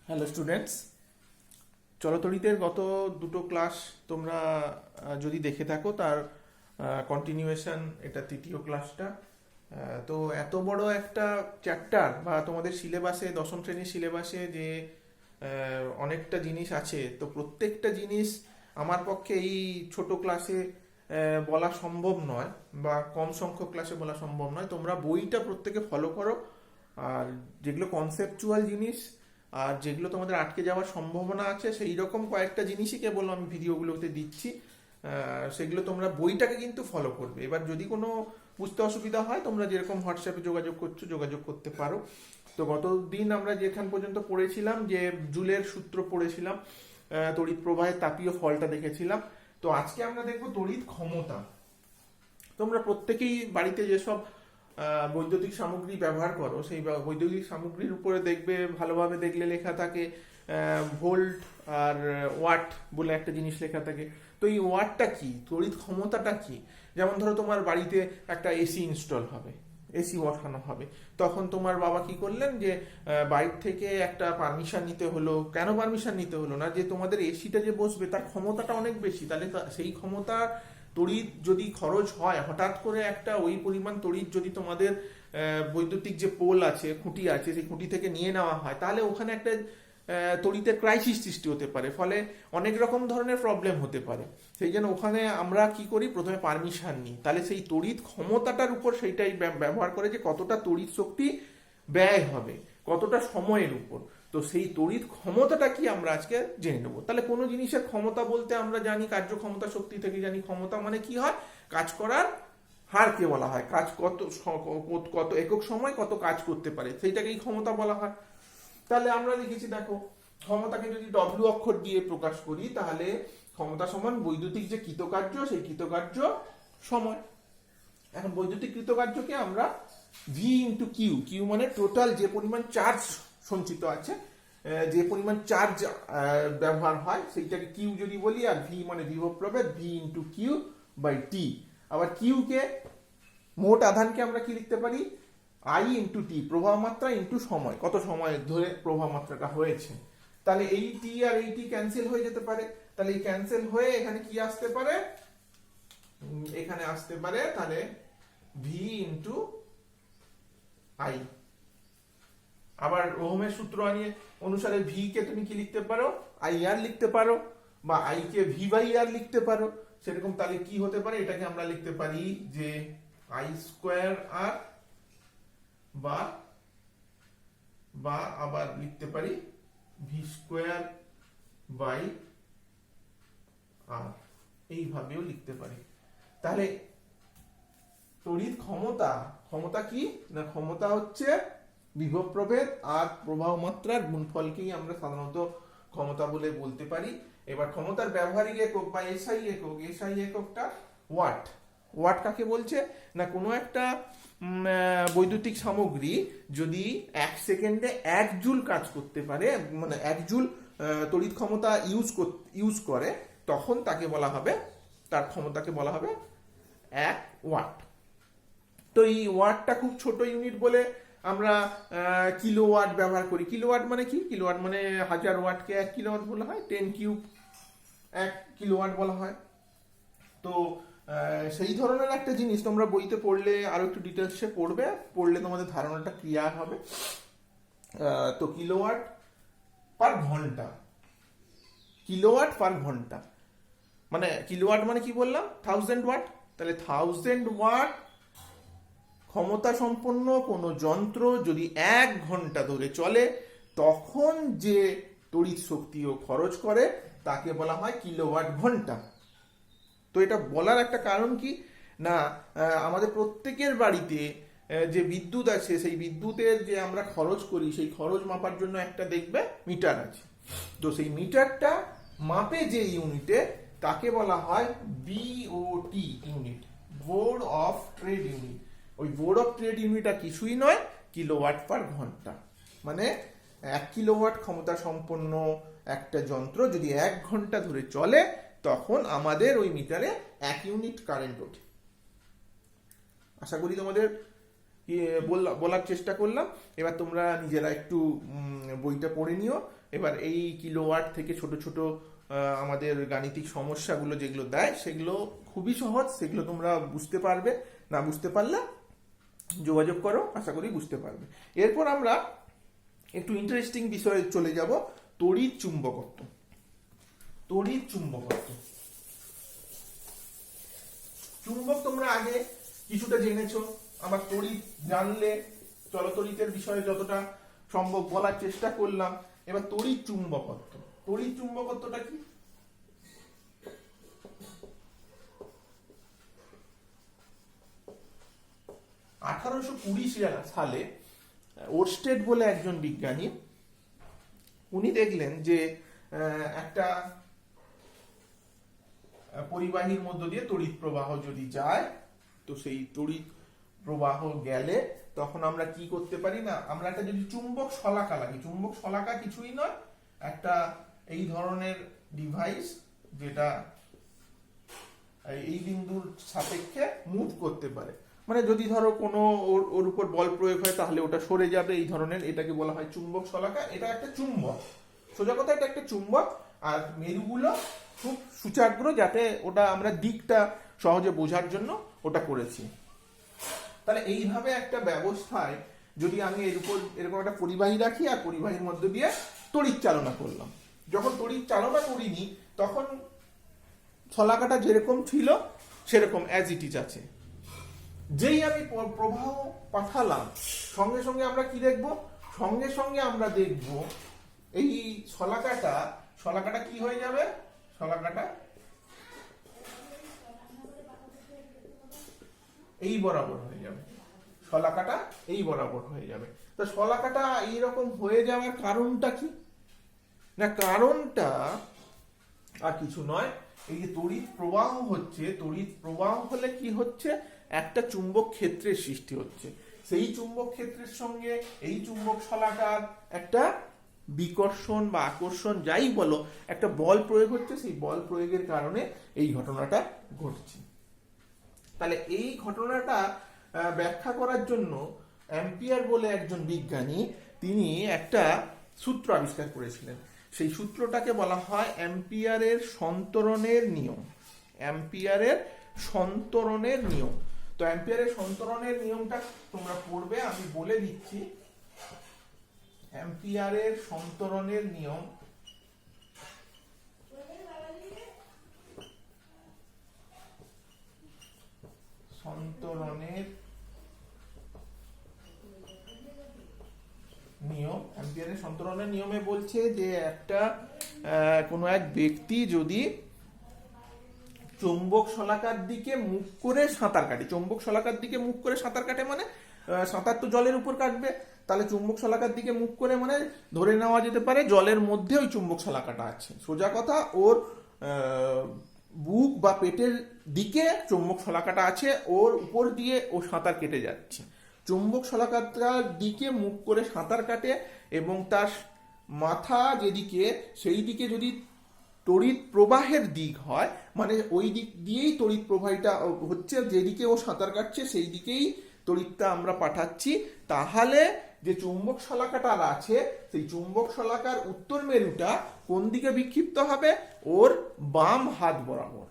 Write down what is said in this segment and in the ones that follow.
Hello students, চলতরিতের গত দুটো class তোমরা যদি দেখে থাকো তার কন্টিনিউয়েশন এটা তৃতীয় ক্লাসটা। তো এত বড় একটা চ্যাপ্টার বা তোমাদের সিলেবাসে দশম শ্রেণীর সিলেবাসে যে অনেকটা জিনিস আছে, তো প্রত্যেকটা জিনিস আমার পক্ষে এই ছোট ক্লাসে বলা সম্ভব নয় বা কম সংখ্যক ক্লাসে বলা সম্ভব নয়। তোমরা বইটা প্রত্যেকে ফলো করো, আর যেগুলো কনসেপচুয়াল জিনিস আর যেগুলো তোমাদের আটকে যাওয়ার সম্ভাবনা আছে সেই রকম কয়েকটা জিনিসই কেবল আমি ভিডিওগুলোতে দিচ্ছি। সেগুলো তোমরা বইটাকে কিন্তু ফলো করবে। এবার যদি কোনো বুঝতে অসুবিধা হয় তোমরা যেরকম হোয়াটসঅ্যাপে যোগাযোগ করছো যোগাযোগ করতে পারো। তো গতদিন আমরা যেখান পর্যন্ত পড়েছিলাম যে জুলের সূত্র পড়েছিলাম, তড়িৎ প্রবাহের তাপীয় ফলটা দেখেছিলাম। তো আজকে আমরা দেখবো তড়িৎ ক্ষমতা। তোমরা প্রত্যেকেই বাড়িতে যেসব বৈদ্যুতিক সামগ্রী ব্যবহার করো সেই বৈদ্যুতিক সামগ্রীর উপরে দেখবে ভালোভাবে দেখলে লেখা থাকে ভোল্ট আর ওয়াট বলে একটা জিনিস লেখা থাকে। তো এই ওয়াটটা কি, তড়িৎ ক্ষমতাটা কি? যেমন ধরো তোমার বাড়িতে একটা এসি ইনস্টল হবে, এসি বসানো হবে, তখন তোমার বাবা কি করলেন যে বাইরে থেকে একটা পারমিশন নিতে হলো। কেন পারমিশন নিতে হলো? না যে তোমাদের এসিটা যে বসবে তার ক্ষমতাটা অনেক বেশি, তাহলে সেই ক্ষমতা তড়িৎ যদি খরচ হয় হঠাৎ করে একটা ওই পরিমাণ তড়িৎ যদি তোমাদের বৈদ্যুতিক যে পোল আছে, খুঁটি আছে, সেই খুঁটি থেকে নিয়ে নেওয়া হয়, তাহলে ওখানে একটা তড়িতের ক্রাইসিস সৃষ্টি হতে পারে, ফলে অনেক রকম ধরনের প্রবলেম হতে পারে। সেই জন্য ওখানে আমরা কি করি, প্রথমে পারমিশন নিই। তাহলে সেই তড়িৎ ক্ষমতাটার উপর সেইটাই ব্যবহার করে যে কতটা তড়িৎ শক্তি ব্যয় হবে, কতটা সময়ের উপর। তো সেই তড়িৎ ক্ষমতাটা কি আমরা আজকে জেনে নেবো। তাহলে কোনো জিনিসের ক্ষমতা বলতে আমরা জানি কার্যক্ষমতা, শক্তি থেকে জানি ক্ষমতা মানে কি হয়, কাজ করার হারকে বলা হয়। কাজ কত কত একক সময় কত কাজ করতে পারে সেইটাকেই ক্ষমতা বলা হয়। তাহলে আমরা লিখেছি, দেখো ক্ষমতাকে যদি ডব্লিউ অক্ষর দিয়ে প্রকাশ করি তাহলে ক্ষমতা সমান বৈদ্যুতিক যে কৃতকার্য, সেই কৃতকার্য সময়। এখন বৈদ্যুতিক কৃতকার্যকে আমরা ভি ইন্টু কিউ, কিউ মানে টোটাল যে পরিমাণ চার্জ সঞ্চিত আছে, যে পরিমাণ চার্জ ব্যবহার হয় সেইটাকে কিউ যদি বলি, আর ভি মানে বিভব প্রভেদ, V into Q by T. আবার কিউ কে মোট আধানকে আমরা কি লিখতে পারি, আই ইন্টু টি, প্রবাহ মাত্রা ইন্টু সময়, কত সময় ধরে প্রবাহ মাত্রাটা হয়েছে। তাহলে এই টি আর এই টি ক্যান্সেল হয়ে যেতে পারে। তাহলে এই ক্যান্সেল হয়ে এখানে কি আসতে পারে, এখানে আসতে পারে তাহলে ভি ইন্টু আই। আবার ওহমের সূত্র অনুসারে ভি কে তুমি কি লিখতে পারো, আই আর লিখতে পারো, বা আই কে ভি বাই আর লিখতে পারো। সেরকম তাহলে কি হতে পারে, এটাকে আমরা লিখতে পারি যে আই স্কোয়ার আর বা বা আবার লিখতে পারি ভি স্কোয়ার বাই আর, এইভাবেও লিখতে পারি। তাহলে তড়িৎ ক্ষমতা, ক্ষমতা কি না, ক্ষমতা হচ্ছে বিভব প্রভেদ আর প্রবাহ মাত্রার গুণফলকেই আমরা সাধারণত ক্ষমতা বলে বলতে পারি। এবার ক্ষমতার ব্যবহারিক একক বা এসআই একক, এসআই এককটা ওয়াট। ওয়াট কাকে বলছে না, কোনো একটা বৈদ্যুতিক সামগ্রী যদি 1 সেকেন্ডে 1 জুল কাজ করতে পারে, মানে 1 জুল তড়িৎ ক্ষমতা ইউজ করে, তখন তাকে বলা হবে, তার ক্ষমতাকে বলা হবে 1 ওয়াট। তো এই ওয়াটটা খুব ছোট ইউনিট বলে আমরা কিলোওয়াট ব্যবহার করি। কিলোওয়াট মানে কি, কিলোওয়াট মানে 1000 ওয়াটকে 1 কিলোওয়াট বলা হয়, 10³ 1 কিলোওয়াট বলা হয়। তো সেই ধরনের একটা জিনিস তোমরা বইতে পড়লে আরো একটু ডিটেলসে পড়লে তোমাদের ধারণাটা ক্লিয়ার হবে। তো কিলোওয়াট পার ঘন্টা, কিলোওয়াট পার ঘন্টা মানে কিলোওয়াট মানে কি বললাম, 1000 ওয়াট। তাহলে 1000 ওয়াট ক্ষমতা সম্পন্ন কোনো যন্ত্র যদি 1 ঘন্টা ধরে চলে, তখন যে তড়িৎ শক্তিও খরচ করে তাকে বলা হয় কিলোওয়াট ঘন্টা। তো এটা বলার একটা কারণ কি না, আমাদের প্রত্যেকের বাড়িতে যে বিদ্যুৎ আছে সেই বিদ্যুতের যে আমরা খরচ করি সেই খরচ মাপার জন্য একটা দেখবে মিটার আছে। তো সেই মিটারটা মাপে যে ইউনিটে তাকে বলা হয় BOT unit, board of trade unit. ওই বোর্ড অফ ট্রেড ইউনিট আর কিছুই নয়, কিলোওয়াট পার ঘন্টা। মানে 1 কিলোওয়াট ক্ষমতা সম্পন্ন একটা যন্ত্র যদি 1 ঘন্টা ধরে চলে, তখন আমাদের ওই মিটারে 1 ইউনিট কারেন্ট ওঠে। আশা করি তোমাদের বলার চেষ্টা করলাম। এবার তোমরা নিজেরা একটু বইটা পড়ে নিও। এবার এই কিলোওয়াট থেকে ছোট ছোট আমাদের গাণিতিক সমস্যাগুলো যেগুলো দেয় সেগুলো খুবই সহজ, সেগুলো তোমরা বুঝতে পারবে। না বুঝতে পারলে যোগাযোগ করো, আশা করি বুঝতে পারবে। এরপর আমরা একটু ইন্টারেস্টিং বিষয়ে চলে যাব, তড়িৎ চুম্বকত্ব। তড়িৎ চুম্বকত্ব, চুম্বক তোমরা আগে কিছুটা জেনেছো, আবার তড়িৎ জানলে, চলতড়িতের বিষয়ে যতটা সম্ভব বলার চেষ্টা করলাম। এবার তড়িৎ চুম্বকত্ব। তড়িৎ চুম্বকত্বটা কি? সালে ওরস্টেড বলে একজন বিজ্ঞানী, উনি দেখলেন যে একটা পরিবাহীর মধ্য দিয়ে তড়িৎ প্রবাহ যদি যায়, তো সেই তড়িৎ প্রবাহ গেলে তখন আমরা কি করতে পারি না, আমরা একটা যদি চুম্বক শলাকা লাগি, চুম্বক শলাকা কিছুই নয়, একটা এই ধরনের ডিভাইস যেটা এই বিন্দুর সাপেক্ষে মুভ করতে পারে। মানে যদি ধরো কোনো ওর উপর বল প্রয়োগ হয় তাহলে ওটা সরে যাবে, এই ধরনের, এটাকে বলা হয় চুম্বক শলাকা। এটা একটা চুম্বক, সোজা কথা এটা একটা চুম্বক। আর মেরুগুলো খুব সুচাগ্র, যাতে ওটা আমরা দিকটা সহজে বোঝার জন্য ওটা করেছি। তাহলে এইভাবে একটা ব্যবস্থায় যদি আমি এর উপর এরকম একটা পরিবাহী রাখি আর পরিবাহীর মধ্য দিয়ে তড়িৎ চালনা করলাম, যখন তড়িৎ চালনা করিনি তখন শলাকাটা যেরকম ছিল সেরকম অ্যাজ ইট ইজ আছে। যেই আমি প্রবাহ পাঠালাম সঙ্গে সঙ্গে আমরা কি দেখব, সঙ্গে সঙ্গে আমরা দেখব এই শলাকাটা কি হয়ে যাবে, শলাকাটা এই বরাবর হয়ে যাবে, শলাকাটা এই বরাবর হয়ে যাবে। তো শলাকাটা এইরকম হয়ে যাওয়ার কারণটা কি না, কারণটা আর কিছু নয়, এই যে তড়িৎ প্রবাহ হচ্ছে, তড়িৎ প্রবাহ হলে কি হচ্ছে, একটা চুম্বক ক্ষেত্রের সৃষ্টি হচ্ছে। সেই চুম্বক ক্ষেত্রের সঙ্গে এই চুম্বক শলাকার একটা বিকর্ষণ বা আকর্ষণ যাই বলো, একটা বল প্রয়োগ হচ্ছে, সেই বল প্রয়োগের কারণে এই ঘটনাটা ঘটছে। তাহলে এই ঘটনাটা ব্যাখ্যা করার জন্য অ্যাম্পিয়ার বলে একজন বিজ্ঞানী, তিনি একটা সূত্র আবিষ্কার করেছিলেন। সেই সূত্রটাকে বলা হয় অ্যাম্পিয়ারের সন্তরণের নিয়ম। অ্যাম্পিয়ারের সন্তরণের নিয়ম। তো অ্যাম্পিয়ারের সন্তরণের নিয়মটা তোমরা পড়বে, আমি বলে দিচ্ছি। অ্যাম্পিয়ারের সন্তরণের নিয়ম, সন্তরণের নিয়ম, অ্যাম্পিয়ারের সন্তরণের নিয়মে বলছে যে একটা কোনো এক ব্যক্তি যদি চৌম্বক শলাকার দিকে মুখ করে সাঁতার কাটে, চৌম্বক শলাকার দিকে মুখ করে সাঁতার কাটে মানে সাঁতার তো জলের উপর কাটবে, তাহলে চুম্বক শলাকার দিকে মুখ করে মানে ধরে নেওয়া যেতে পারে জলের মধ্যে ওই চুম্বক শলাকাটা আছে। সোজা কথা, ওর বুক বা পেটের দিকে চুম্বক শলাকাটা আছে, ওর উপর দিয়ে ও সাঁতার কেটে যাচ্ছে। চুম্বক শলাকাটার দিকে মুখ করে সাঁতার কাটে এবং তার মাথা যেদিকে, সেই দিকে যদি তড়িৎ প্রবাহের দিক হয়, মানে ওই দিক দিয়েই তড়িৎ প্রবাহটা হচ্ছে, যেদিকে ও সাঁতার কাটছে সেই দিকেই তড়িৎটা আমরা পাঠাচ্ছি, তাহলে যে চুম্বক শলাকাটা আছে সেই চুম্বক শলাকার উত্তর মেরুটা কোন দিকে বিক্ষিপ্ত হবে, ওর বাম হাত বরাবর,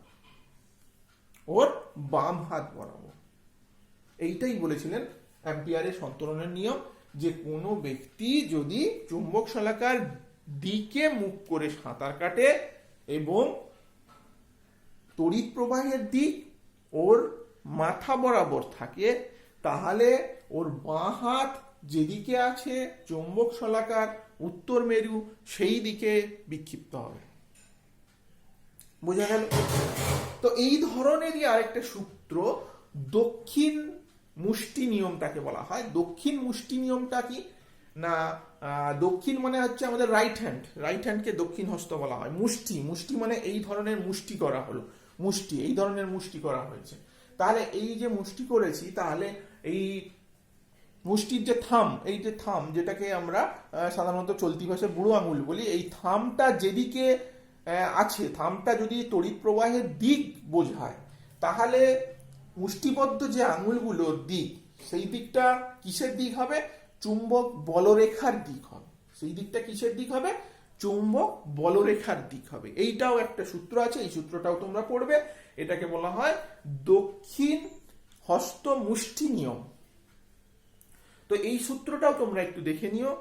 ওর বাম হাত বরাবর। এইটাই বলেছিলেন অ্যাম্পিয়ারের সন্তরণের নিয়ম, যে কোনো ব্যক্তি যদি চুম্বক শলাকার দিকে মুখ করে সাঁতার কাটে এবং তড়িৎ প্রবাহের দিক ওর মাথা বরাবর থাকে, তাহলে ওর বাঁ হাত যেদিকে আছে চুম্বক শলাকার উত্তর মেরু সেই দিকে বিক্ষিপ্ত হবে। বোঝা গেল? তো এই ধরনেরই আরেকটা সূত্র দক্ষিণ মুষ্টি নিয়মটাকে বলা হয়। দক্ষিণ মুষ্টি নিয়মটা কি না, দক্ষিণ মানে হচ্ছে আমাদের রাইট হ্যান্ডকে দক্ষিণ হস্ত বলা হয়। মুষ্টি মানে এই ধরনের মুষ্টি করা হলো, মুষ্টি এই ধরনের মুষ্টি করা হয়েছে। তাহলে এই যে মুষ্টি করেছি, তাহলে এই মুষ্টির যে থাম, এই যে থাম যেটাকে আমরা সাধারণত চলতি ভাষায় বুড়ো আঙুল বলি, এই থামটা যেদিকে আছে, থামটা যদি তড়িৎ প্রবাহের দিক বোঝায়, তাহলে মুষ্টিবদ্ধ যে আঙুলগুলোর দিক সেই দিকটা কিসের দিক হবে? চুম্বক বলরেখার দিক হবে। সেই দিকটা কিসের দিক হবে? চুম্বক বলরেখার দিক হবে। এইটাও একটা সূত্র আছে, এই সূত্রটাও তোমরা পড়বে। এটাকে বলা হয় দক্ষিণ হস্ত মুষ্টি নিয়ম। তো এই সূত্রটাও তোমরা একটু দেখে নিও।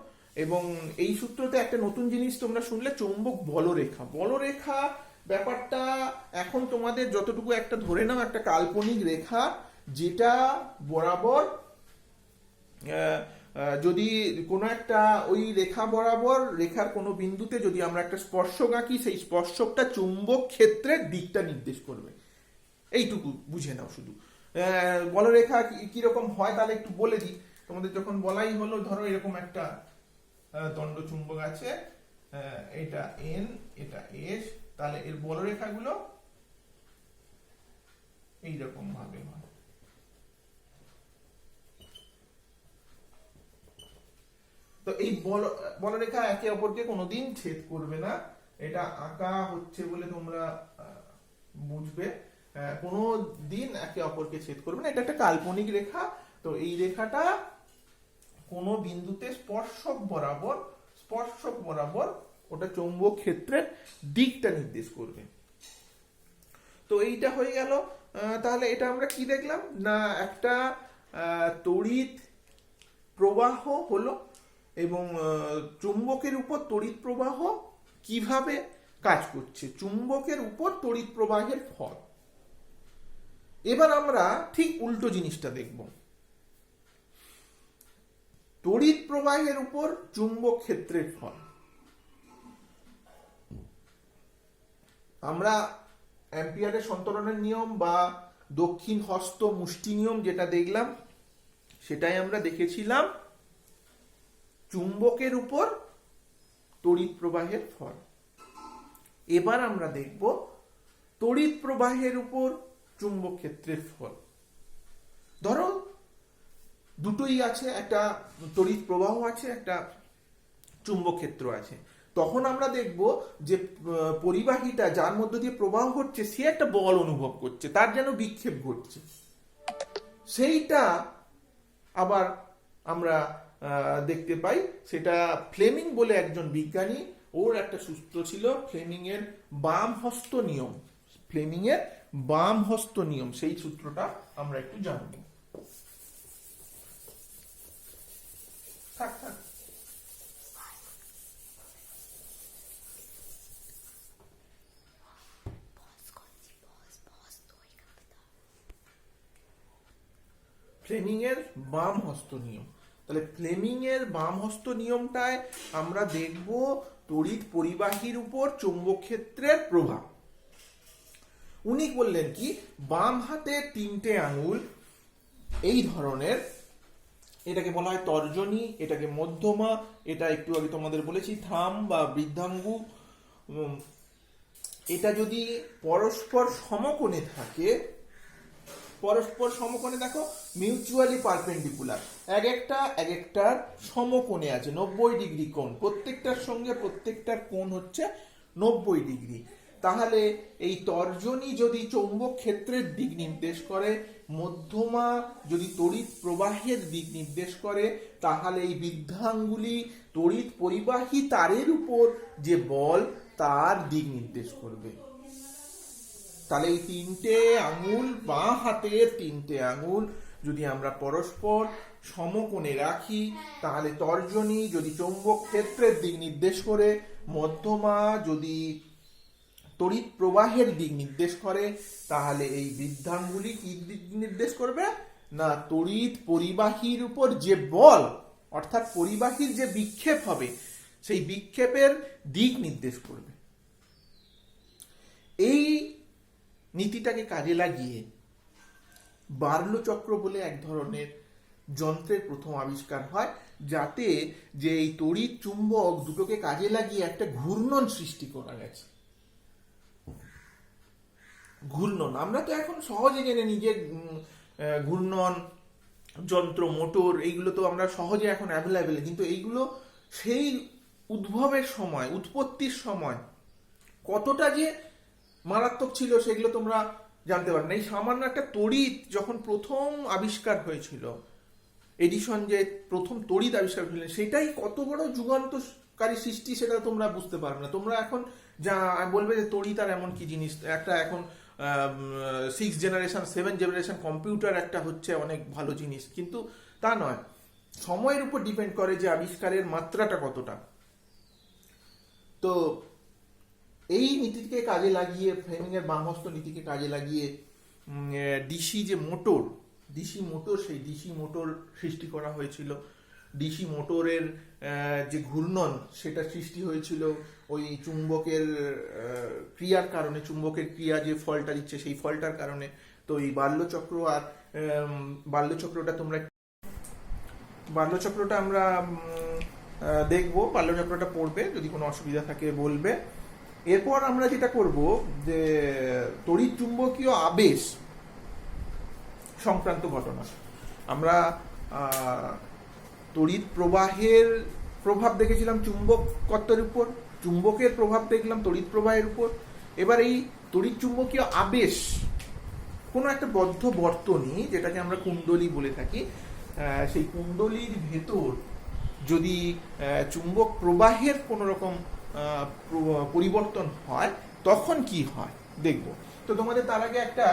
এবং এই সূত্রতে একটা নতুন জিনিস তোমরা শুনলে, চৌম্বক বলরেখা। বলরেখা ব্যাপারটা এখন তোমাদের যতটুকু একটা ধরে নাও, একটা কাল্পনিক রেখা যেটা বরাবর যদি কোনো একটা ওই রেখা বরাবর রেখার কোনো বিন্দুতে যদি আমরা একটা স্পর্শক আঁকি, সেই স্পর্শকটা চুম্বক ক্ষেত্রের দিকটা নির্দেশ করবে। এইটুকু বুঝে নাও শুধু। বলরেখা কিরকম হয় তাহলে একটু বলে দিই তোমাদের। যখন বলাই হলো, ধরো এরকম একটা দণ্ড চুম্বক আছে, এটা এন, এটা এস, তাহলে এর বলরেখাগুলো এইরকম ভাবে হয়। তো এই বলরেখা একে অপরকে কোনোদিন ছেদ করবে না। এটা আঁকা হচ্ছে বলে তোমরা বুঝবে, কোনো দিন একে অপরকে ছেদ করবে না। এটা একটা কাল্পনিক রেখা। তো এই রেখাটা কোনো বিন্দুতে স্পর্শক বরাবর ওটা চৌম্বক ক্ষেত্রের দিকটা নির্দেশ করবে। তো এইটা হয়ে গেল। তাহলে এটা আমরা কি দেখলাম না, একটা তড়িৎ প্রবাহ হলো, এবং চুম্বকের উপর তড়িৎ প্রবাহ কিভাবে কাজ করছে, চুম্বকের উপর তড়িৎ প্রবাহের ফল। এবার আমরা ঠিক উল্টো জিনিসটা দেখব, তড়িৎ প্রবাহের উপর চুম্বক ক্ষেত্রের ফল। আমরা অ্যাম্পিয়ারের সন্তরণের নিয়ম বা দক্ষিণ হস্ত মুষ্টি নিয়ম যেটা দেখলাম, সেটাই আমরা দেখেছিলাম চুম্বকের উপর তড়িৎ প্রবাহের ফল। এবার আমরা দেখব তড়িৎ প্রবাহের উপর চুম্বক ক্ষেত্রের ফল। ধরো দুটোই আছে, একটা তড়িৎ প্রবাহ আছে, একটা চুম্বক ক্ষেত্র আছে। তখন আমরা দেখব যে পরিবাহীটা যার মধ্য দিয়ে প্রবাহ হচ্ছে, সে একটা বল অনুভব করছে, তার যেন বিক্ষেপ ঘটছে। সেইটা আবার আমরা দেখতে পাই, সেটা ফ্লেমিং বলে একজন বিজ্ঞানী, ওর একটা সূত্র ছিল ফ্লেমিং এর বাম হস্ত নিয়ম। ফ্লেমিং এর বাম হস্ত নিয়ম, সেই সূত্রটা আমরা একটু জানবো। ফ্লেমিং এর বাম হস্ত নিয়ম। তাহলে ফ্লেমিং এর বাম হস্ত নিয়মটায় আমরা দেখব তড়িৎ পরিবাহীর উপর চৌম্বক ক্ষেত্রের প্রভাব। উনি বললেন কি, বাম হাতে 3টে আঙুল এই ধরনের, এটাকে বলা হয় তর্জনী, এটাকে মধ্যমা, এটা একটু আগে তোমাদের বলেছি থাম বা বৃদ্ধাঙ্গু। এটা যদি পরস্পর সমকোণে থাকে, পরস্পর সমকোণে দেখো মিউচুয়ালি পারপেন্ডিকুলার, এক একটার সমকোণে আছে 90 ডিগ্রি কোণ, প্রত্যেকটার সঙ্গে প্রত্যেকটার কোণ হচ্ছে 90 ডিগ্রি। তাহলে এই তর্জনী যদি চৌম্বক ক্ষেত্রের দিক নির্দেশ করে, মধ্যমা যদি তড়িৎ প্রবাহের দিক নির্দেশ করে, তাহলে এই বৃদ্ধাঙ্গুলি তড়িৎ পরিবাহী তারের উপর যে বল তার দিক নির্দেশ করবে। তাহলে এই 3টে আঙুল, বাঁ হাতের 3টে আঙুল যদি আমরা পরস্পর সমকোণে রাখি, তাহলে তর্জনী যদি চৌম্বক ক্ষেত্রের দিক নির্দেশ করে, মধ্যমা যদি তড়িৎ প্রবাহের দিক নির্দেশ করে, তাহলে এই বৃদ্ধাঙ্গুলি কি দিক নির্দেশ করবে না, তড়িৎ পরিবাহীর উপর যে বল, অর্থাৎ পরিবাহীর যে বিক্ষেপ হবে, সেই বিক্ষেপের দিক নির্দেশ করবে। এই নীতিটাকে কাজে লাগিয়ে বার্লো চক্র বলে এক ধরনের যন্ত্রের প্রথম আবিষ্কার হয়, যাতে যে এই তড়িৎ চুম্বক দুটোকে কাজে লাগিয়ে একটা ঘূর্ণন সৃষ্টি করা গেছে। ঘূর্ণন আমরা তো এখন সহজে জেনে নিই যে ঘূর্ণন যন্ত্র, মোটর, এইগুলো তো আমরা সহজে এখন অ্যাভেলেবেল, কিন্তু এইগুলো সেই উদ্ভবের সময়, উৎপত্তির সময় কতটা যে মারাত্মক ছিল সেগুলো তোমরা জানতে পারো না। এই সামান্য একটা তড়িৎ যখন প্রথম আবিষ্কার হয়েছিল, এডিসন যে প্রথম তড়িৎ আবিষ্কার করলেন, সেটাই কত বড় যুগান্তকারী সৃষ্টি সেটা তোমরা বুঝতে পারবে না। তোমরা এখন যা বলবে যে তড়িৎ আর এমন কি জিনিস, একটা এখন 6 জেনারেশন 7 জেনারেশন কম্পিউটার একটা হচ্ছে অনেক ভালো জিনিস, কিন্তু তা নয়। সময়ের উপর ডিপেন্ড করে যে আবিষ্কারের মাত্রাটা কতটা। তো এই নীতিকে কাজে লাগিয়ে, ফ্লেমিং এর বামহস্ত নীতিকে কাজে লাগিয়ে ডিসি যে মোটর, সেই ডিসি মোটর সৃষ্টি করা হয়েছিল। ডিসি মোটরের যে ঘূর্ণন সেটা সৃষ্টি হয়েছিল ওই চুম্বকের ক্রিয়ার কারণে, চুম্বকের ক্রিয়া যে ফলটা দিচ্ছে সেই ফলটার কারণে। তো এই বাল্যচক্র আর বাল্যচক্রটা আমরা দেখবো, বাল্যচক্রটা পড়বে, যদি কোনো অসুবিধা থাকে বলবে। এরপর আমরা যেটা করব যে তড়িৎ চুম্বকীয় আবেশ সংক্রান্ত ঘটনা। আমরা তড়িৎ প্রবাহের প্রভাব দেখেছিলাম চুম্বকত্বের উপর, চুম্বকের প্রভাব দেখলাম তড়িৎ প্রবাহের উপর। এবার এই তড়িৎ চুম্বকীয় আবেশ, কোনো একটা বদ্ধ বর্তনী যেটাকে আমরা কুণ্ডলী বলে থাকি, সেই কুণ্ডলীর ভেতর যদি চুম্বক প্রবাহের কোনো রকম পরিবর্তন হয় তখন কি হয় দেখব। তো তোমাদের তার আগে একটা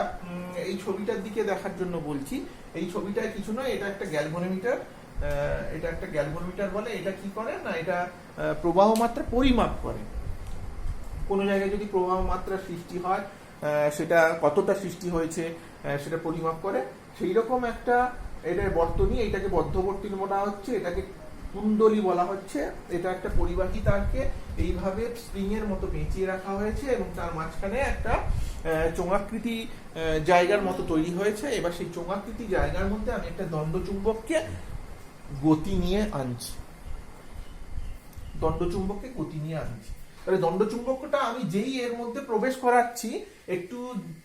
এই ছবিটার দিকে দেখার জন্য বলছি। এই ছবিটায় কিছু নয়, এটা একটা গ্যালভানোমিটার। এটা একটা গ্যালভানোমিটার বলে। এটা কি করে না, এটা প্রবাহ মাত্রা পরিমাপ করে। কোনো জায়গায় যদি প্রবাহ মাত্রা সৃষ্টি হয়, সেটা কতটা সৃষ্টি হয়েছে সেটা পরিমাপ করে। সেই রকম একটা এটার বর্তনী, এটাকে বদ্ধবর্তনী বলা হচ্ছে, এটাকে কুণ্ডলী বলা হচ্ছে। এটা একটা পরিবাহী তারকে এইভাবে স্প্রিং এর মতো পেঁচিয়ে রাখা হয়েছে এবং তার মাঝখানে একটা চোঙাকৃতি জায়গার মতো তৈরি হয়েছে। এবার সেই চোঙাকৃতি জায়গার মধ্যে আমি একটা দণ্ডচুম্বককে গতি নিয়ে আনছি, তাহলে দণ্ডচুম্বকটা আমি যেই এর মধ্যে প্রবেশ করাচ্ছি একটু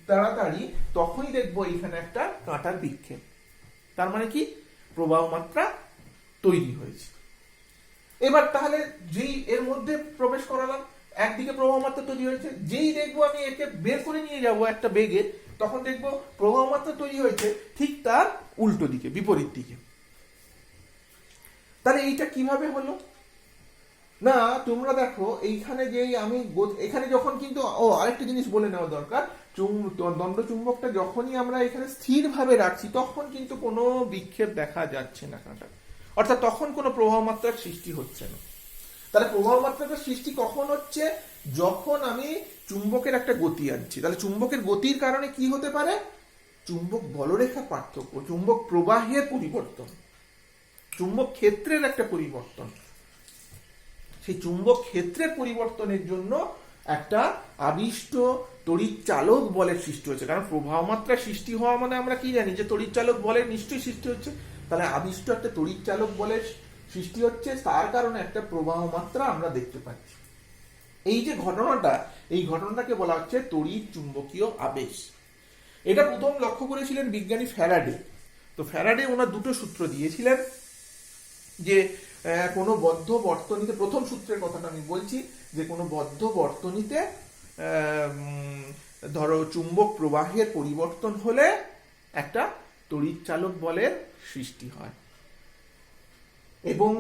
তাড়াতাড়ি, তখনই দেখবো এখানে একটা কাঁটার বিক্ষেপ। তার মানে কি, প্রবাহ মাত্রা তৈরি হয়েছে। এবার তাহলে যেই এর মধ্যে প্রবেশ করালাম, একদিকে প্রবাহ মাত্রা তৈরি হয়েছে, যেই দেখবো আমি একে বের করে নিয়ে যাব একটা বেগে, তখন দেখবো প্রবাহ মাত্রা তৈরি হয়েছে ঠিক তার উল্টো দিকে, বিপরীত দিকে। তাহলে এইটা কিভাবে হলো না, তোমরা দেখো এইখানে যেই আমি এখানে যখন কিন্তু আরেকটা জিনিস বলে নেওয়া দরকার, দণ্ডচুম্বকটা যখনই আমরা এখানে স্থিরভাবে রাখছি তখন কিন্তু কোনো বিক্ষেপ দেখা যাচ্ছে না কাঁটা, অর্থাৎ তখন কোনো প্রবাহ মাত্রার সৃষ্টি হচ্ছে না। তাহলে প্রবাহ মাত্রাটার সৃষ্টি কখন হচ্ছে, যখন আমি চুম্বকের একটা গতি আনছি। তাহলে চুম্বকের গতির কারণে কি হতে পারে, চুম্বক বলরেখার পার্থক্য, চুম্বক প্রবাহের পরিবর্তন, চুম্বক ক্ষেত্রের একটা পরিবর্তন। সেই চুম্বক ক্ষেত্রের পরিবর্তনের জন্য একটা আবিষ্ট তড়িৎ চালক বলের সৃষ্টি হচ্ছে। কারণ প্রবাহ মাত্রা সৃষ্টি হওয়া মানে আমরা কি জানি যে তড়িৎ চালক বলের নিশ্চয়ই সৃষ্টি হচ্ছে। তাহলে আবিষ্ট একটা তড়িৎ চালক বলের সৃষ্টি হচ্ছে, তার কারণে একটা প্রবাহ মাত্রা আমরা দেখতে পাচ্ছি। এই যে ঘটনাটা, এই ঘটনাটাকে বলা হচ্ছে তড়িৎ চুম্বকীয় আবেশ। এটা প্রথম লক্ষ্য করেছিলেন বিজ্ঞানী ফ্যারাডে। তো ফ্যারাডে ওনার দুটো সূত্র দিয়েছিলেন, যে কোনো বদ্ধ বর্তনীতে, প্রথম সূত্রের কথাটা আমি বলছি, যে কোনো বদ্ধ বর্তনীতে ধরো চুম্বক প্রবাহের পরিবর্তন হলে একটা তড়িৎ চালক বলের সৃষ্টি হয়, এবং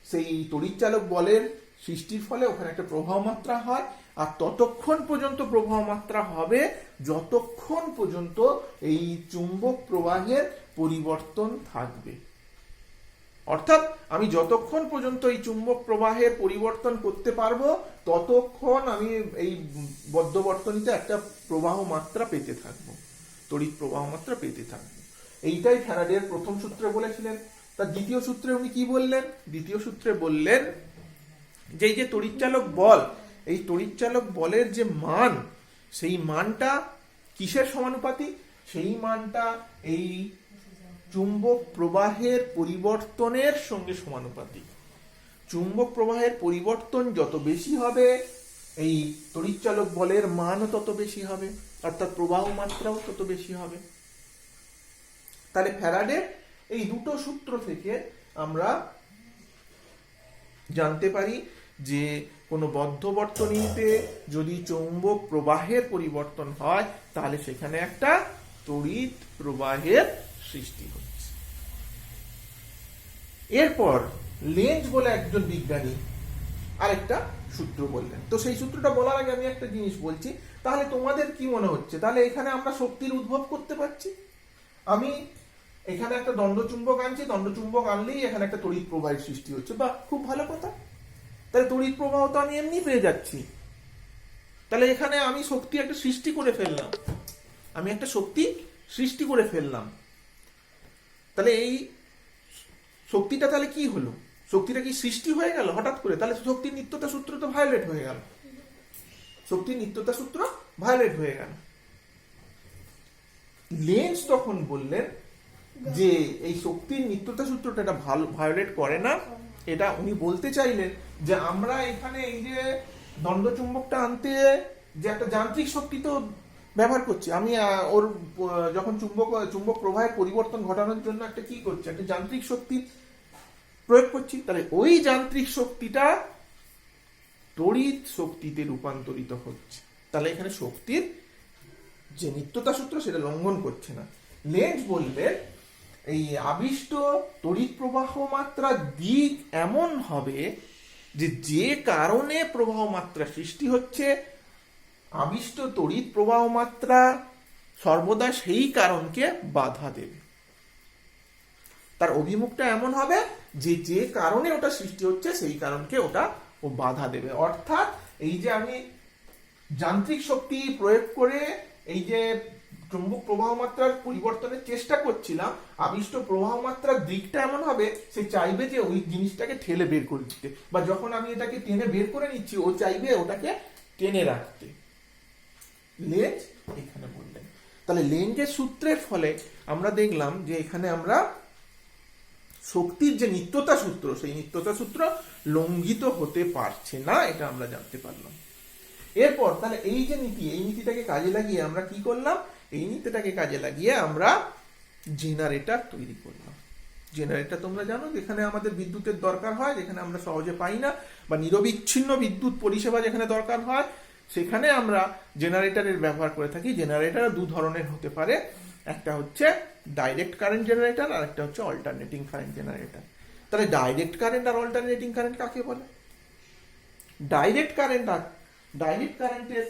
সেই তড়িৎ চালক বলের সৃষ্টির ফলে ওখানে একটা প্রবাহ মাত্রা হয়। আর ততক্ষণ পর্যন্ত প্রবাহ মাত্রা হবে যতক্ষণ পর্যন্ত এই চুম্বক প্রবাহের পরিবর্তন থাকবে। অর্থাৎ আমি যতক্ষণ পর্যন্ত এই চুম্বক প্রবাহের পরিবর্তন করতে পারবো ততক্ষণ আমি এই বদ্ধ বর্তনীতে একটা প্রবাহ মাত্রা পেতে থাকবো, তড়িৎ প্রবাহ মাত্রা পেতে থাকবো। এইটাই ফ্যারাডের প্রথম সূত্রে বলেছিলেন। তার দ্বিতীয় সূত্রে উনি কি বললেন, দ্বিতীয় সূত্রে বললেন যে এই যে তড়িৎচালক বল, এই তড়িৎচালক বলের যে মান, সেই মানটা কিসের সমানুপাতি, সেই মানটা এই চুম্বক প্রবাহের পরিবর্তনের সঙ্গে সমানুপাতিক। চুম্বক প্রবাহের পরিবর্তন যত বেশি হবে এই তড়িৎচালক বলের মানও তত বেশি হবে, অর্থাৎ প্রবাহ মাত্রাও তত বেশি হবে। তাহলে ফ্যারাডের এই দুটো সূত্র থেকে আমরা জানতে পারি যে কোনো বদ্ধ বর্তনীতে যদি চৌম্বক প্রবাহের পরিবর্তন হয় তাহলে সেখানে একটা তড়িৎ প্রবাহের সৃষ্টি হচ্ছে। এরপর লেঞ্জ বলে একজন বিজ্ঞানী আরেকটা সূত্র বললেন। তো সেই সূত্রটা বলার আগে আমি একটা জিনিস বলছি, তাহলে তোমাদের কি মনে হচ্ছে, তাহলে এখানে আমরা শক্তির উদ্ভব করতে পারছি? আমি এখানে একটা দণ্ডচুম্বক আনছি, দণ্ডচুম্বক আনলেই এখানে একটা তড়িৎ প্রবাহের সৃষ্টি হচ্ছে, বা খুব ভালো কথা, তাহলে তড়িৎ প্রবাহ তো আমি এমনি পেয়ে যাচ্ছি। তাহলে এখানে আমি শক্তি একটা সৃষ্টি করে ফেললাম, আমি একটা শক্তি সৃষ্টি করে ফেললাম। তাহলে এই শক্তিটা তাহলে কি হলো, শক্তিটা কি সৃষ্টি হয়ে গেল হঠাৎ করে? তাহলে শক্তির নিত্যতা সূত্র তো ভায়োলেট হয়ে গেল, শক্তির নিত্যতা সূত্র ভায়োলেট হয়ে গেল। লেন্স তখন বললেন যে এই শক্তির নিত্যতা সূত্রটা এটা ভায়োলেট করে না। এটা উনি বলতে চাইলেন যে আমরা এখানে এই যে দণ্ডচুম্বকটা আনতে যে একটা যান্ত্রিক শক্তি তো ব্যবহার করছি, আমি ওর যখন চুম্বক প্রবাহের পরিবর্তন ঘটানোর জন্য একটা কি করছি, একটা যান্ত্রিক শক্তি প্রয়োগ করছি। তাহলে ওই যান্ত্রিক শক্তিটা তড়িৎ শক্তিতে রূপান্তরিত হচ্ছে। তাহলে এখানে শক্তির যে নিত্যতা সূত্র সেটা লঙ্ঘন করছে না। লেন্জ বললেন এই আবিষ্ট তড়িৎ প্রবাহ মাত্রার দিক এমন হবে যে যে কারণে প্রবাহ মাত্রা সৃষ্টি হচ্ছে, আবিষ্ট তড়িৎ প্রবাহ মাত্রা সর্বদা সেই কারণকে বাধা দেবে। তার অভিমুখটা এমন হবে যে যে কারণে ওটা সৃষ্টি হচ্ছে সেই কারণকে ওটা ও বাধা দেবে। অর্থাৎ এই যে আমি যান্ত্রিক শক্তি প্রয়োগ করে এই যে চুম্বক প্রবাহ মাত্রার পরিবর্তনের চেষ্টা করছিলাম, আবিষ্ট প্রবাহ মাত্রার দিকটা এমন হবে সে চাইবে যে ওই জিনিসটাকে ঠেলে বের করে দিতে, বা যখন আমি এটাকে টেনে বের করে নিচ্ছি ও চাইবে ওটাকে টেনে রাখতে। লেঞ্জ এখানে বললেন। তাহলে লেঞ্জের সূত্রের ফলে আমরা দেখলাম যে এখানে আমরা শক্তির যে নিত্যতা সূত্র, সেই নিত্যতা সূত্র লঙ্ঘিত হতে পারছে না, এটা আমরা জানতে পারলাম। এরপর তাহলে এই যে নীতি, এই নীতিটাকে কাজে লাগিয়ে আমরা কি করলাম, এই নীতিটাকে কাজে লাগিয়ে আমরা জেনারেটর তৈরি করলাম। জেনারেটর তোমরা জানো যেখানে আমাদের বিদ্যুতের দরকার হয়, যেখানে আমরা সহজে পাই না, বা নিরবিচ্ছিন্ন বিদ্যুৎ পরিষেবা যেখানে দরকার হয় সেখানে আমরা জেনারেটরের ব্যবহার করে থাকি। জেনারেটর দু ধরনের হতে পারে, একটা হচ্ছে ডাইরেক্ট কারেন্ট জেনারেটর আর একটা হচ্ছে অল্টারনেটিং কারেন্ট জেনারেটর। তাহলে ডাইরেক্ট কারেন্ট আর অল্টারনেটিং কারেন্ট কাকে বলে? ডাইরেক্ট কারেন্টের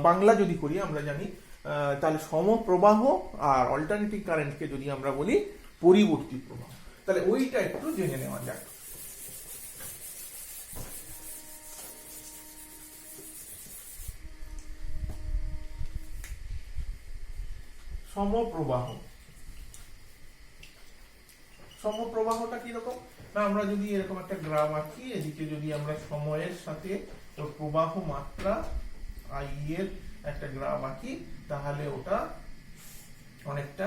বাংলা যদি করি আমরা জানি, তাহলে সমপ্রবাহ, আর অল্টারনেটিং কারেন্টকে যদি আমরা বলি পরিবর্তী প্রবাহ। তাহলে ওইটা একটু জেনে নেওয়া যাক। সমপ্রবাহটা কিরকম না, আমরা যদি এরকম একটা গ্রাফ আঁকি, এদিকে যদি আমরা সময়ের সাথে ওর প্রবাহ মাত্রা আই এর একটা গ্রাফ আঁকি, তাহলে ওটা অনেকটা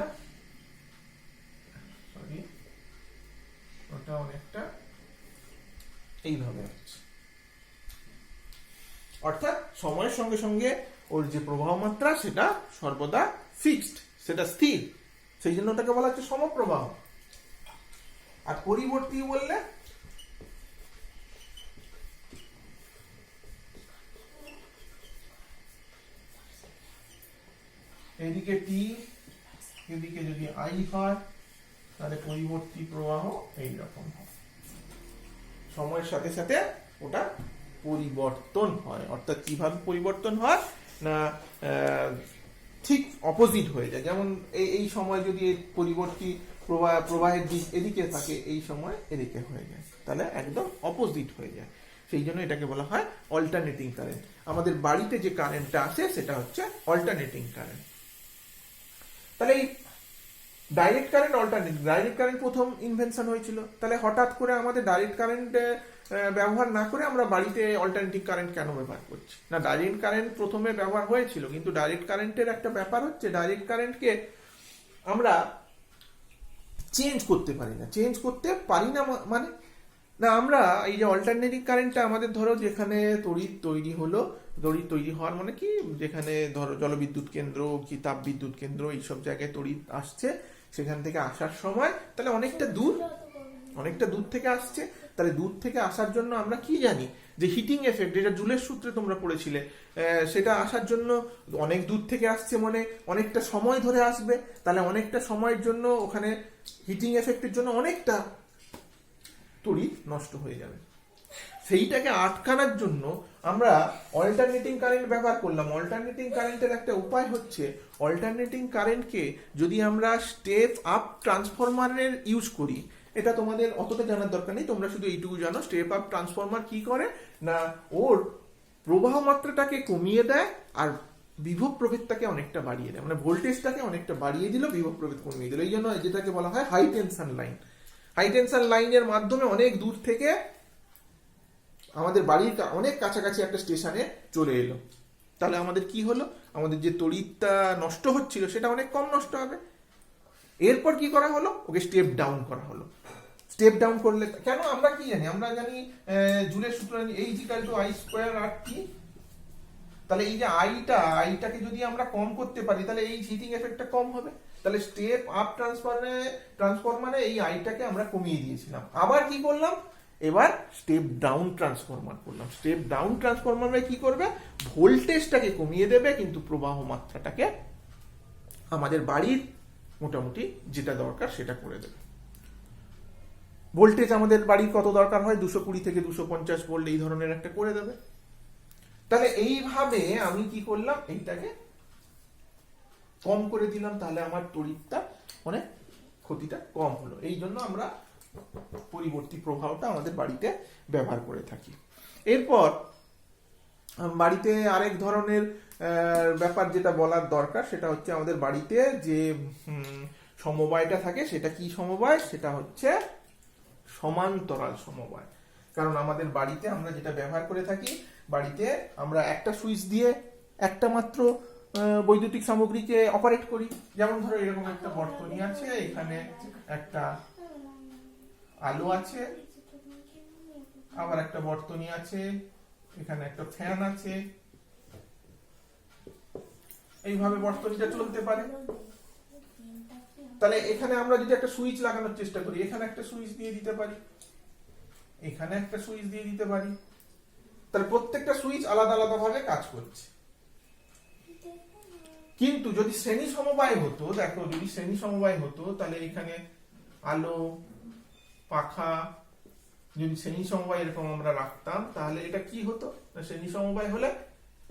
এইভাবে আছে। অর্থাৎ সময়ের সঙ্গে সঙ্গে ওর যে প্রবাহ মাত্রা সেটা সর্বদা ফিক্সড, সেটা স্থির, সেই জন্য ওটাকে বলা হচ্ছে সমপ্রবাহ। আর পরিবর্তী বললে এদিকে টি, এদিকে যদি আই হয়, তাহলে পরিবর্তী প্রবাহ এইরকম হয়। সময়ের সাথে সাথে ওটা পরিবর্তন হয়। অর্থাৎ কিভাবে পরিবর্তন হয় না, ঠিক অপোজিট হয়ে যায়। যেমন এই সময় যদি পরিবর্তী প্রবাহের দিক এদিকে থাকে, এই সময় এদিকে হয়ে যায়, তাহলে একদম অপোজিট হয়ে যায়। সেই জন্য এটাকে বলা হয় অল্টারনেটিং কারেন্ট। আমাদের বাড়িতে যে কারেন্টটা আসে সেটা হচ্ছে অল্টারনেটিং কারেন্ট। তাহলে এই ডাইরেক্ট কারেন্ট, ডাইরেক্ট কারেন্ট প্রথম ইনভেনশন হয়েছিল। তাহলে হঠাৎ করে আমাদের ডাইরেক্ট কারেন্ট ব্যবহার না করে আমরা বাড়িতে অল্টারনেটিং কারেন্ট কেন ব্যবহার করছি না? ডাইরেক্ট কারেন্ট প্রথমে ব্যবহার হয়েছিল, কিন্তু ডাইরেক্ট কারেন্টের একটা ব্যাপার হচ্ছে ডাইরেক্ট কারেন্টকে আমরা চেঞ্জ করতে পারি না। চেঞ্জ করতে পারি না মানে না, আমরা এই যে অল্টারনেটিং কারেন্টটা আমাদের ধরো যেখানে তড়িৎ তৈরি হলো, তড়িৎ তৈরি হওয়ার মানে কি, যেখানে ধরো জলবিদ্যুৎ কেন্দ্র কি তাপ বিদ্যুৎ কেন্দ্র এইসব জায়গায় তড়িৎ আসছে, সেখান থেকে আসার সময় তাহলে অনেকটা দূর অনেকটা দূর থেকে আসছে, তাহলে দূর থেকে আসার জন্য আমরা কি জানি যে হিটিং এফেক্ট, যেটা জুলের সূত্রে তোমরা পড়েছিলে, সেটা আসার জন্য অনেক দূর থেকে আসছে মানে অনেকটা সময় ধরে আসবে, তাহলে অনেকটা সময়ের জন্য ওখানে হিটিং এফেক্টের জন্য অনেকটা তড়িৎ নষ্ট হয়ে যাবে। সেইটাকে আটকানোর জন্য আমরা অল্টারনেটিং কারেন্ট ব্যবহার করলাম। অল্টারনেটিং কারেন্টের একটা উপায় হচ্ছে, অল্টারনেটিং কারেন্টকে যদি আমরা স্টেপ আপ ট্রান্সফরমারের ইউজ করি, এটা তোমাদের অতটা জানার দরকার নেই, তোমরা শুধু এইটুকু জানো স্টেপ আপ ট্রান্সফরমার কি করে না, ওর প্রবাহ মাত্রাটাকে কমিয়ে দেয় আর বিভব প্রভেদটাকে অনেকটা বাড়িয়ে দেয়, মানে ভোল্টেজটাকে অনেকটা বাড়িয়ে দিল, বিভব প্রভেদ কমিয়ে দিল। এই জন্য যেটাকে বলা হয় high tension line. High tension লাইনের মাধ্যমে অনেক দূর থেকে আমাদের বাড়ির অনেক কাছাকাছি একটা স্টেশনে চলে এলো, তাহলে আমাদের কি হলো, আমাদের যে তড়িৎটা নষ্ট হচ্ছিল সেটা অনেক কম নষ্ট হবে। এরপর কি করা হলো, ওকে স্টেপ ডাউন করা হলো। স্টেপ ডাউন করলে কেন, আমরা কি জানি, আমরা জানি জুলের সূত্র H=I²RT। তাহলে এই যে আইটাকে যদি আমরা কম করতে পারি তাহলে এই হিটিং এফেক্টটা কম হবে। তাহলে স্টেপ আপ ট্রান্সফরমারে এই আইটাকে আমরা কমিয়ে দিয়েছিলাম। আবার কি করলাম, এবার স্টেপ ডাউন ট্রান্সফরমার করলাম। স্টেপ ডাউন ট্রান্সফরমারে কি করবে, ভোল্টেজটাকে কমিয়ে দেবে কিন্তু প্রবাহ মাত্রাটাকে আমাদের বাড়ির মোটামুটি যেটা দরকার সেটা করে দেবে। ভোল্টেজ আমাদের বাড়ির কত দরকার হয়, 220 থেকে 250 ভোল্ট, এই ধরনের একটা করে দেবে। তাহলে এইভাবে আমি কি করলাম, এইটাকে কম করে দিলাম, তাহলে আমার তড়িৎটা অনেক ক্ষতিটা কম হলো। এই জন্য আমরা পরিবর্তী প্রবাহটা আমাদের বাড়িতে ব্যবহার করে থাকি। এরপর বাড়িতে আরেক ধরনের ব্যাপার যেটা বলার দরকার, সেটা হচ্ছে আমাদের বাড়িতে যে সমবায়টা থাকে সেটা কি সমবায়, সেটা হচ্ছে সমান্তরাল সমবায়। কারণ আমাদের বাড়িতে আমরা যেটা ব্যবহার করে থাকি, বাড়িতে আমরা একটা সুইচ দিয়ে একটা মাত্র বৈদ্যুতিক সামগ্রীকে অপারেট করি। যেমন ধরো এরকম একটা বর্তনী আছে, এখানে একটা আলো আছে, আবার একটা বর্তনী আছে, এখানে একটা ফ্যান আছে, এইভাবে বর্তনীটা চলতে পারে। তাহলে এখানে আমরা যদি একটা সুইচ লাগানোর চেষ্টা করি, এখানে একটা সুইচ দিয়ে দিতে পারি, এখানে একটা সুইচ দিয়ে দিতে পারি, তাহলে প্রত্যেকটা সুইচ আলাদা আলাদা ভাবে কাজ করছে। কিন্তু যদি শ্রেণী সমবায় হতো, দেখো যদি শ্রেণী সমবায় হতো তাহলে এখানে আলো, পাখা, যদি শ্রেণী সমবায় এরকম আমরা রাখতাম তাহলে এটা কি হতো, শ্রেণী সমবায় হলে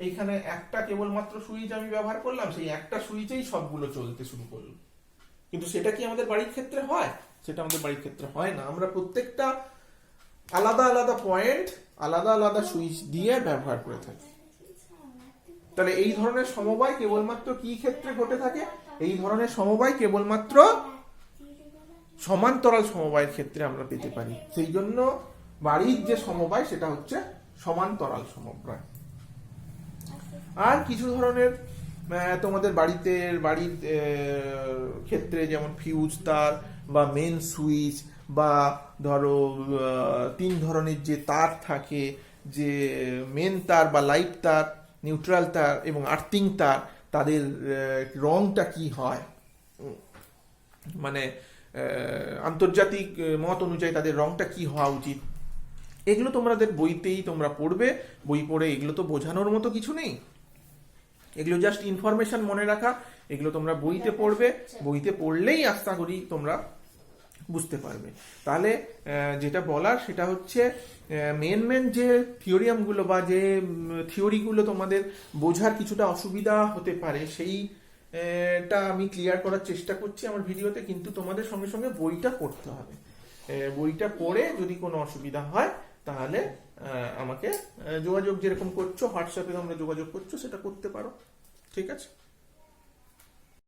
এইখানে একটা কেবলমাত্র সুইচ আমি ব্যবহার করলাম, সেই একটা সুইচেই সবগুলো চলতে শুরু করলো। কিন্তু সেটা কি আমাদের বাড়ির ক্ষেত্রে হয়, সেটা আমাদের বাড়ির ক্ষেত্রে হয় না। আমরা প্রত্যেকটা আলাদা আলাদা পয়েন্ট আলাদা আলাদা সুইচ দিয়ে ব্যবহার করে থাকি। তাহলে এই ধরনের সমবায় কেবলমাত্র কি ক্ষেত্রে ঘটে থাকে, এই ধরনের সমবায় কেবলমাত্র সমান্তরাল সমবায়ের ক্ষেত্রে আমরা পেতে পারি। সেই জন্য বাড়ির যে সমবায় সেটা হচ্ছে সমান্তরাল সমবায়। আর কিছু ধরনের তোমাদের বাড়ির ক্ষেত্রে যেমন ফিউজ তার বা মেন সুইচ বা ধরো 3 ধরনের যে তার থাকে, যে মেন তার বা লাইট তার, নিউট্রাল তার এবং আর্থিং তার, তাদের রংটা কি হয়, মানে আন্তর্জাতিক মত অনুযায়ী তাদের রংটা কি হওয়া উচিত, এগুলো তোমাদের বইতেই তোমরা পড়বে। বই পড়ে এগুলো তো বোঝানোর মতো কিছু নেই, এগুলো জাস্ট ইনফরমেশন মনে রাখা। এগুলো তোমরা বইতে পড়বে, বইতে পড়লেই আশা করি তোমরা বুঝতে পারবে। তাহলে যেটা বলার সেটা হচ্ছে মেন যে থিওরিয়ামগুলো বা যে থিওরিগুলো তোমাদের বোঝার কিছুটা অসুবিধা হতে পারে, সেইটা আমি ক্লিয়ার করার চেষ্টা করছি আমার ভিডিওতে। কিন্তু তোমাদের সঙ্গে সঙ্গে বইটা পড়তে হবে। বইটা পড়ে যদি কোনো অসুবিধা হয় তাহলে আমাকে যোগাযোগ যেরকম করছো, হোয়াটসঅ্যাপে তোমরা যোগাযোগ করছো, সেটা করতে পারো। ঠিক আছে।